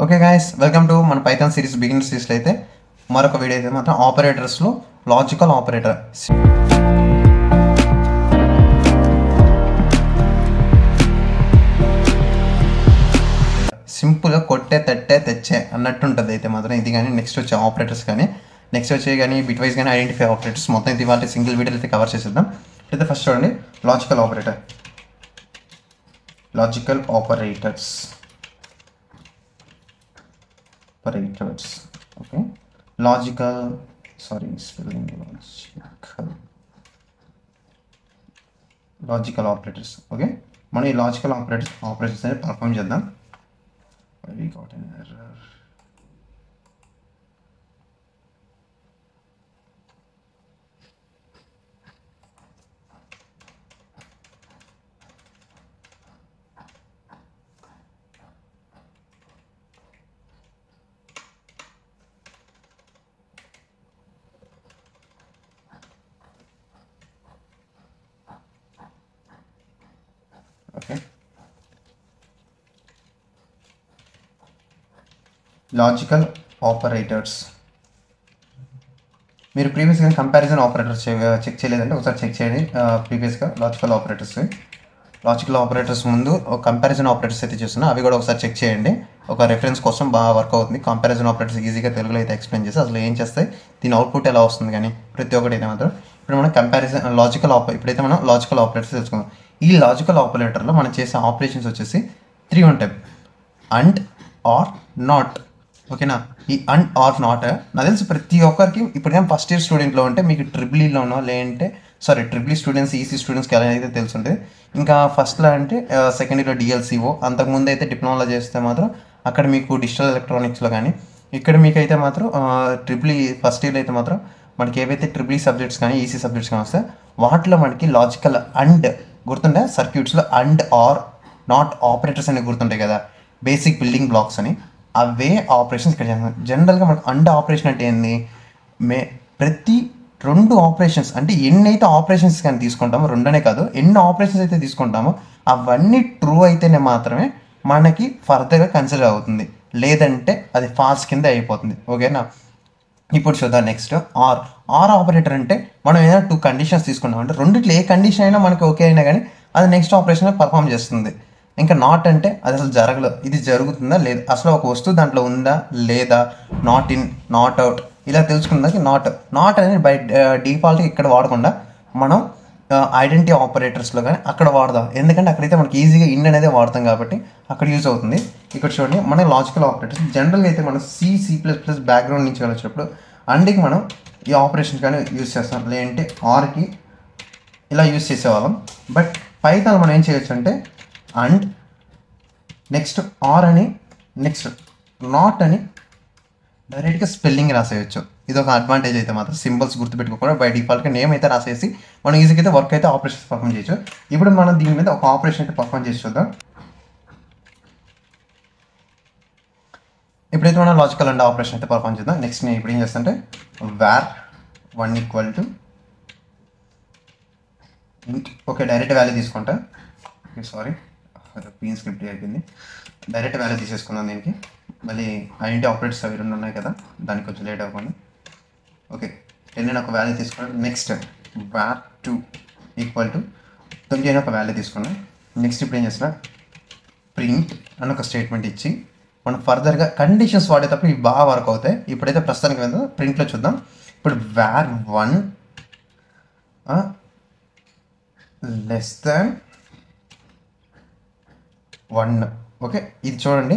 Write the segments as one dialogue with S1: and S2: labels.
S1: Okay guys, welcome to మన Python series beginner సిరీస్లో అయితే మరొక వీడియో అయితే మాత్రం ఆపరేటర్స్లో లాజికల్ ఆపరేటర్ సింపుల్గా కొట్టే తట్టే తెచ్చే అన్నట్టు ఉంటుంది అయితే మాత్రం ఇది. కానీ నెక్స్ట్ వచ్చే ఆపరేటర్స్ కానీ నెక్స్ట్ వచ్చే కానీ బిట్ వైజ్ కానీ ఐడెంటిఫై ఆపరేటర్స్ మొత్తం ఇది వాళ్ళ సింగిల్ వీడియోలో అయితే కవర్ చేసేద్దాం. అయితే ఫస్ట్ చూడండి, logical operators. Okay, logical operators. Okay, మనం ఈ లాజికల్ ఆపరేటర్స్ అనేది పర్ఫామ్ చేద్దాం. We got an error. Okay, logical operators. మీరు ప్రీవియస్గా కంపారిజన్ ఆపరేటర్స్ చెక్ చేయలేదంటే ఒకసారి చెక్ చేయండి. ప్రీవియస్గా లాజికల్ ఆపరేటర్స్ ముందు ఒక కంపారిజన్ ఆపరేటర్స్ అయితే చూస్తున్నా, అవి కూడా ఒకసారి చెక్ చేయండి. ఒక రెఫరెన్స్ కోసం బాగా వర్క్ అవుతుంది. కంపారిజన్ ఆపరేటర్స్ ఈజీగా తెలుగులో అయితే ఎక్స్ప్లెయిన్ చేసి అసలు ఏం చేస్తాయి, దీని అవుట్పుట్ ఎలా వస్తుంది కానీ ప్రతి ఒక్కటి అయితే మాత్రం ఇప్పుడు మనం ఇప్పుడైతే మనం లాజికల్ ఆపరేటర్స్ తెలుసుకుందాం. ఈ లాజికల్ ఆపరేటర్లో మనం చేసే ఆపరేషన్స్ వచ్చేసి 3 ఉంటాయి: అండ్, ఆర్, నాట్. ఓకేనా? ఈ అండ్ ఆర్ నాట్ నాకు తెలిసి ప్రతి ఒక్కరికి ఇప్పుడు కానీ ఫస్ట్ ఇయర్ స్టూడెంట్లో ఉంటే మీకు ట్రిపుల్ఈలోనో లేదంటే ట్రిపుల్ స్టూడెంట్స్, ఈసీ స్టూడెంట్స్కి ఎలా అయితే తెలుసుంటుంది. ఇంకా ఫస్ట్లో అంటే సెకండ్ ఇయర్లో డిఎల్సిఓ, అంతకుముందు అయితే డిప్లొమాలో చేస్తే మాత్రం అక్కడ మీకు డిజిటల్ ఎలక్ట్రానిక్స్లో కానీ, ఇక్కడ మీకు అయితే మాత్రం ఫస్ట్ ఇయర్లో అయితే మాత్రం మనకి ఏవైతే ట్రిపుల్ సబ్జెక్ట్స్ కానీ ఈసీ సబ్జెక్ట్స్ కానీ వస్తాయి వాటిలో మనకి లాజికల్ అండ్ గుర్తుంటే సర్క్యూట్స్లో అండ్, ఆర్, నాట్ ఆపరేటర్స్ అనేవి గుర్తుంటాయి కదా, బేసిక్ బిల్డింగ్ బ్లాక్స్ అని. అవే ఆపరేషన్స్ ఇక్కడ చేస్తాం. జనరల్గా మనకు అండ్ ఆపరేషన్ అంటే ఏంది, ప్రతి 2 ఆపరేషన్స్ అంటే ఎన్నైతే ఆపరేషన్స్ కానీ తీసుకుంటామో, 2 కాదు ఎన్ని ఆపరేషన్స్ అయితే తీసుకుంటామో అవన్నీ ట్రూ అయితేనే మాత్రమే మనకి ఫర్దర్గా కన్సిడర్ అవుతుంది, లేదంటే అది ఫాల్స్ కింద అయిపోతుంది. ఓకేనా? ఇప్పుడు చూద్దాం నెక్స్ట్ ఆర్ ఆపరేటర్ అంటే మనం ఏదైనా 2 కండిషన్స్ తీసుకున్నాం అంటే రెండిట్లో ఏ కండిషన్ అయినా మనకి ఓకే అయినా కానీ అది నెక్స్ట్ ఆపరేషన్ పర్ఫామ్ చేస్తుంది. ఇంకా నాట్ అంటే అది అసలు జరగలేదు, ఇది జరుగుతుందా లేదా, అసలు ఒక వస్తువు దాంట్లో ఉందా లేదా, నాట్ ఇన్, నాట్ అవుట్, ఇలా తెలుసుకున్నదానికి నాట్ అనేది బై డిఫాల్ట్ ఇక్కడ వాడకుండా మనం ఐడెంటిటీ ఆపరేటర్స్లో కానీ అక్కడ వాడదాం. ఎందుకంటే అక్కడైతే మనకి ఈజీగా ఇన్ అనేది వాడతాం కాబట్టి అక్కడ యూజ్ అవుతుంది. ఇక్కడ చూడండి, మన లాజికల్ ఆపరేటర్స్ జనరల్గా అయితే మనం C++ బ్యాక్గ్రౌండ్ నుంచి వచ్చినప్పుడు అండ్కి మనం ఈ ఆపరేషన్ కానీ యూజ్ చేస్తాం, లేదంటే ఆర్కి ఇలా యూజ్ చేసేవాళ్ళం. బట్ పైథాన్ మనం ఏం చేయొచ్చు అంటే అండ్, నెక్స్ట్ ఆర్ అని, నెక్స్ట్ నాట్ అని డైరెక్ట్గా స్పెల్లింగ్ రాసేయచ్చు. ఇది ఒక అడ్వాంటేజ్ అయితే మాత్రం. సింబల్స్ గుర్తుపెట్టుకోకుండా బై డిఫాల్ట్గా నేమ్ అయితే రాసేసి మనం ఈజీగా అయితే వర్క్ అయితే ఆపరేషన్స్ పర్ఫామ్ చేయొచ్చు. ఇప్పుడు మనం దీని మీద ఒక ఆపరేషన్ అయితే పర్ఫామ్ చేసి చూద్దాం. ఇప్పుడైతే మనం లాజికల్ అండ్ ఆపరేషన్ అయితే పర్ఫామ్ చేద్దాం. నెక్స్ట్ నేను ఇప్పుడు ఏం చేస్తానంటే var 1 = ఓకే, డైరెక్ట్ వాల్యూ తీసుకుంటా. సారీ, పీన్ స్క్రిప్ట్ అయిపోయింది. డైరెక్ట్ వాల్యూ తీసేసుకుందాం. దీనికి మళ్ళీ ఐడెంటిటీ ఆపరేటర్స్ అవి 2 ఉన్నాయి కదా, దానికి కొంచెం లేట్ అవ్వకుండా. ఓకే, 10 అని ఒక వాల్యూ తీసుకున్నాను. నెక్స్ట్ var 2 = 9 అని ఒక వాల్యూ తీసుకున్నాను. నెక్స్ట్ ఇప్పుడు ఏం చేస్తున్నా, ప్రింట్ అని ఒక స్టేట్మెంట్ ఇచ్చి మనం ఫర్దర్గా కండిషన్స్ వాడేటప్పుడు ఇవి బాగా వర్క్ అవుతాయి. ఇప్పుడైతే ప్రస్తుతానికి వెళ్దాం, ప్రింట్లో చూద్దాం. ఇప్పుడు var 1 <1 ఓకే, ఇది చూడండి,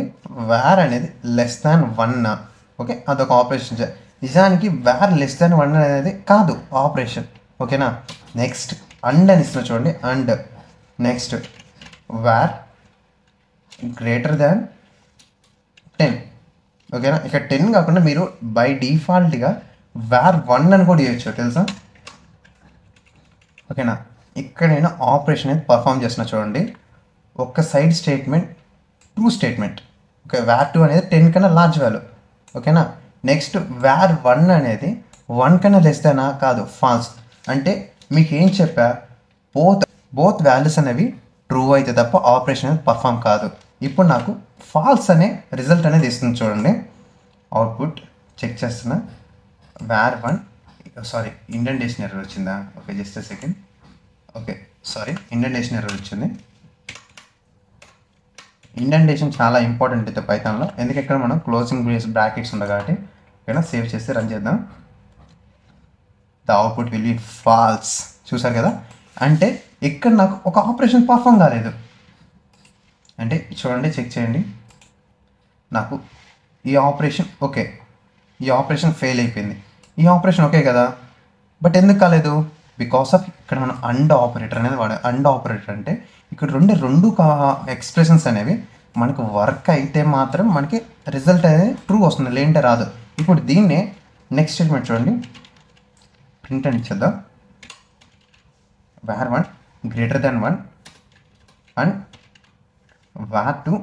S1: వార్ అనేది <1. ఓకే, అదొక ఆపరేషన్. నిజానికి var <1 అనేది కాదు ఆపరేషన్. ఓకేనా? నెక్స్ట్ అండ్ అని ఇస్తున్నా చూడండి, అండ్ నెక్స్ట్ var <10. ఓకేనా? ఇక్కడ 10 కాకుండా మీరు బై డిఫాల్ట్గా var 1 అని కూడా చేయొచ్చు, తెలుసా? ఓకేనా? ఇక్కడ నేను ఆపరేషన్ అయితే పర్ఫామ్ చేస్తున్నా చూడండి. ఒక side statement, 2 statement. Okay, var 2 అనేది 10 కన్నా లార్జ్ వాల్యూ. ఓకేనా? నెక్స్ట్ var 1 అనేది 1 కన్నా లెస్ దానా కాదు, ఫాల్స్. అంటే మీకు ఏం చెప్పా, బోత్ వాల్యూస్ అనేవి ట్రూ అయితే తప్ప ఆపరేషన్ అనేది పర్ఫామ్ కాదు. ఇప్పుడు నాకు ఫాల్స్ అనే రిజల్ట్ అనేది ఇస్తుంది చూడండి. అవుట్పుట్ చెక్ చేస్తున్నా. var1 సారీ ఇండెంటేషన్ ఎర్రర్ వచ్చిందా? Okay, just second. Okay, sorry, indentation error వచ్చింది. ఇండెంటేషన్ చాలా ఇంపార్టెంట్ అయితే పైథాన్లో, ఎందుకంటే ఇక్కడ మనం క్లోజింగ్ బ్రాకెట్స్ ఉంది కాబట్టి ఇక్కడ సేవ్ చేసి రన్ చేద్దాం. The output will be false. చూసారు కదా, అంటే ఇక్కడ నాకు ఒక ఆపరేషన్ పర్ఫామ్ కాలేదు. అంటే చూడండి, చెక్ చేయండి, నాకు ఈ ఆపరేషన్ ఓకే, ఈ ఆపరేషన్ ఫెయిల్ అయిపోయింది, ఈ ఆపరేషన్ ఓకే కదా, బట్ ఎందుకు కాలేదు? బికాస్ ఆఫ్ ఇక్కడ మనం అండ్ ఆపరేటర్ అనేది వాడాం. అండ్ ఆపరేటర్ అంటే ఇక్కడ రెండు ఎక్స్ప్రెషన్స్ అనేవి మనకు వర్క్ అయితే మాత్రం మనకి రిజల్ట్ అనేది ట్రూ వస్తుంది, లేదంటే రాదు. ఇప్పుడు దీన్నే నెక్స్ట్ స్టేట్మెంట్ చూడండి, ప్రింట్ అని ఇచ్చేద్దాం. var1 greater than 1 and var2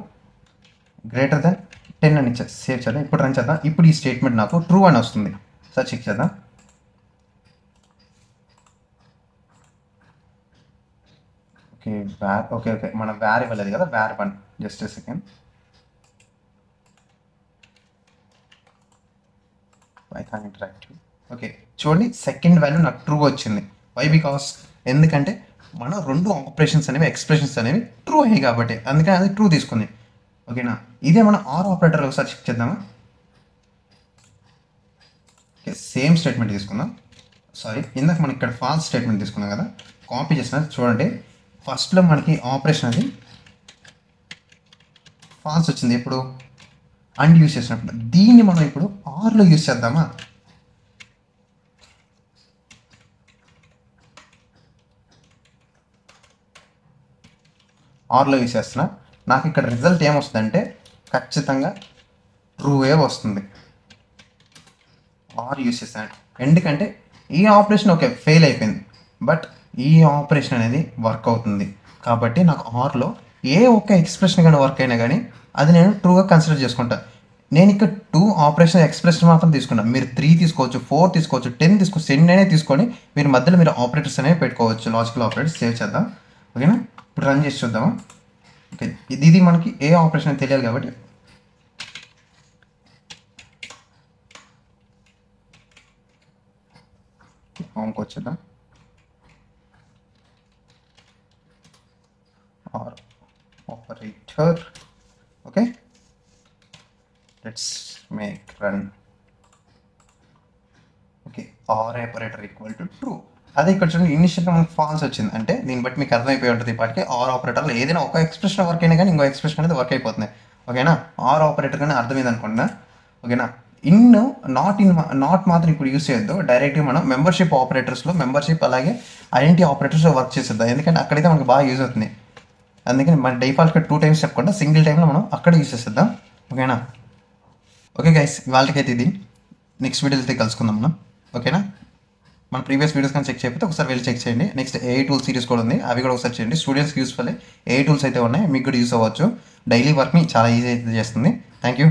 S1: greater than 10 అని ఇచ్చా. సేవ్ చేద్దాం. ఇప్పుడు రన్ చేద్దాం. ఇప్పుడు ఈ స్టేట్మెంట్ నాకు ట్రూ అని వస్తుంది. సార్ చెక్ చేద్దాం. ఓకే, మనం var ఇవ్వలేదు కదా, var1. Just second. Python interactive. Okay, చూడండి, సెకండ్ వాల్యూ నాకు ట్రూ వచ్చింది. వై? బికాస్ ఎందుకంటే మనం రెండు ఆపరేషన్స్ అనేవి ఎక్స్ప్రెషన్స్ అనేవి ట్రూ అయ్యాయి కాబట్టి, అందుకని అది ట్రూ తీసుకుంది. ఓకేనా? ఇదే మనం ఆర్ ఆపరేటర్ ఒకసారి చెక్ చేద్దామా? ఓకే, సేమ్ స్టేట్మెంట్ తీసుకుందాం. సారీ, ఇందాక మనం ఇక్కడ ఫాల్స్ స్టేట్మెంట్ తీసుకున్నాం కదా, కాపీ చేసిన. చూడండి, ఫస్ట్లో మనకి ఆపరేషన్ అది ఫాల్స్ వచ్చింది. ఇప్పుడు అండ్ యూజ్ చేసినప్పుడు దీన్ని మనం ఇప్పుడు ఆర్లో యూజ్ చేద్దామా? ఆర్లో యూజ్ చేస్తున్నా. నాకు ఇక్కడ రిజల్ట్ ఏమొస్తుందంటే ఖచ్చితంగా ట్రూవే వస్తుంది. ఆర్ యూజ్ చేస్తాను ఎందుకంటే ఈ ఆపరేషన్ ఓకే ఫెయిల్ అయిపోయింది, బట్ ఈ ఆపరేషన్ అనేది వర్క్ అవుతుంది కాబట్టి నాకు ఆర్లో ఏ ఒక్క ఎక్స్ప్రెషన్ కానీ వర్క్ అయినా కానీ అది నేను ట్రూగా కన్సిడర్ చేసుకుంటాను. నేను ఇక్కడ 2 ఆపరేషన్ ఎక్స్ప్రెషన్ మాత్రం తీసుకున్నాను. మీరు 3 తీసుకోవచ్చు, 4 తీసుకోవచ్చు, 10 తీసుకోవచ్చు, 10 అయినా తీసుకొని మీరు మధ్యలో మీరు ఆపరేటర్స్ అనేవి పెట్టుకోవచ్చు. లాజికల్ ఆపరేటర్స్ సేవ్ చేద్దాం. ఓకేనా? ఇప్పుడు రన్ చేసి చూద్దామా? ఓకే, ఇది మనకి ఏ ఆపరేషన్ అని తెలియాలి కాబట్టి హోమ్కి వచ్చేద్దాం. OR operator. Okay, let's make run. Okay, OR operator equal to true. అదే ఇక్కడ చూడండి, ఇనిషియల్గా మనకు ఫాల్స్ వచ్చింది. అంటే దీన్ని బట్టి మీకు అర్థమైపోయి ఉంటుంది ఇప్పటికే ఆర్ ఆపరేటర్లో ఏదైనా ఒక ఎక్స్ప్రెషన్ వర్క్ అయినా కానీ ఇంకో ఎక్స్ప్రెషన్ అనేది వర్క్ అయిపోతుంది. ఓకేనా? ఆర్ ఆపరేటర్ కానీ అర్థమైంది అనుకుంటున్నా. ఓకేనా? నాట్ మాత్రం ఇప్పుడు యూస్ చేయొద్దు. డైరెక్ట్గా మనం మెంబర్షిప్ ఆపరేటర్స్లో మెంబర్షిప్ అలాగే ఐడెంటిటీ ఆపరేటర్స్లో వర్క్ చేసేద్దాం, ఎందుకంటే అక్కడైతే మనకు బాగా యూజ్ అవుతుంది. అందుకని మన డిఫాల్ట్గా 2 టైమ్స్ చెప్పకుండా సింగిల్ టైంలో మనం అక్కడ యూజ్ చేసేద్దాం. ఓకేనా? ఓకే గైస్, వాళ్ళకైతే ఇది నెక్స్ట్ వీడియోలో అయితే కలుసుకుందాం మనం. ఓకేనా? మన ప్రీవియస్ వీడియోస్ కానీ చెక్ చేయకపోతే ఒకసారి వెళ్ళి చెక్ చేయండి. నెక్స్ట్ AI టూల్ సిరీస్ కూడా ఉంది, అవి కూడా ఒకసారి చేయండి. స్టూడెంట్స్కి యూస్ఫుల్ AI టూల్స్ అయితే ఉన్నాయి, మీకు కూడా యూస్ అవ్వచ్చు. డైలీ వర్క్ని చాలా ఈజీ అయితే చేస్తుంది. Thank you.